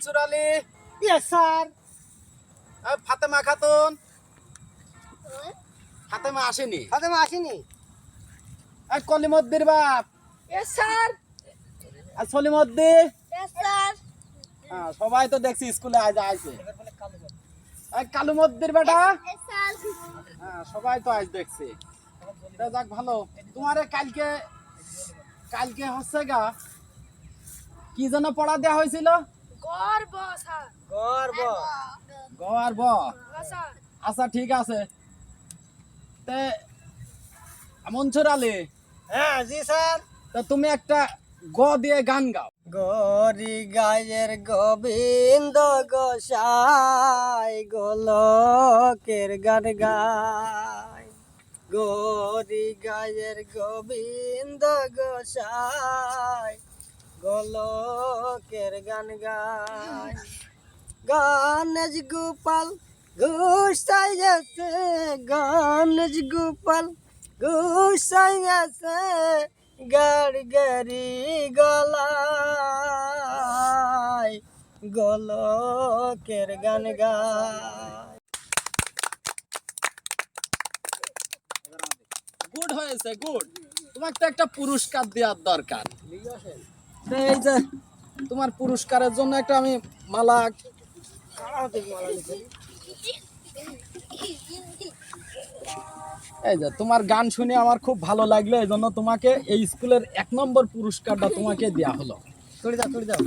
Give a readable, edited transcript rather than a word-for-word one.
Mansur Ali. Yes sir. Fatema Khatun. Fatema আসেনি। ফাতেমা আসেনি। কলিমদ্দির বাপ। Yes sir. আর সলিমদ্দি। Yes sir. হ্যাঁ, সবাই তো দেখছি স্কুলে আজ আইছে। কালুমদ্দির বেটা। Yes sir. হ্যাঁ, সবাই তো আজ দেখছি। তা যাক ভালো। তোমারে কালকে কালকে হচ্ছে গা কি যেন পড়া দেওয়া হয়েছিল? গর্ব স্যার। গর্ব। গ আর ব। স্যার। আচ্ছা ঠিক আছে। তে মনসুর আলী, হ্যাঁ জি স্যার। তা তুমি একটা গ দিয়ে গান গাও। গরি গায়ের গোবিন্দ গোসাই গোলকের গান গায়। গরি গায়ের গোবিন্দ গোসাই গোলকের গান গায়। গণেশ গোপাল গোসাই গেছে, গণেশ গোপাল গোসাই গেছে, গাড়ি গাড়ি গলায় গোলকের গান গায়। গুড হয়েছে, গুড। তোমাকে তো একটা পুরস্কার দেওয়ার দরকার। তো এই যে তোমার পুরস্কারের জন্য একটা আমি মালা। এই যে তোমার গান শুনে আমার খুব ভালো লাগলো, এই জন্য তোমাকে এই স্কুলের 1 নম্বর পুরস্কারটা তোমাকে দেয়া হলো। করে দাও, করে দাও।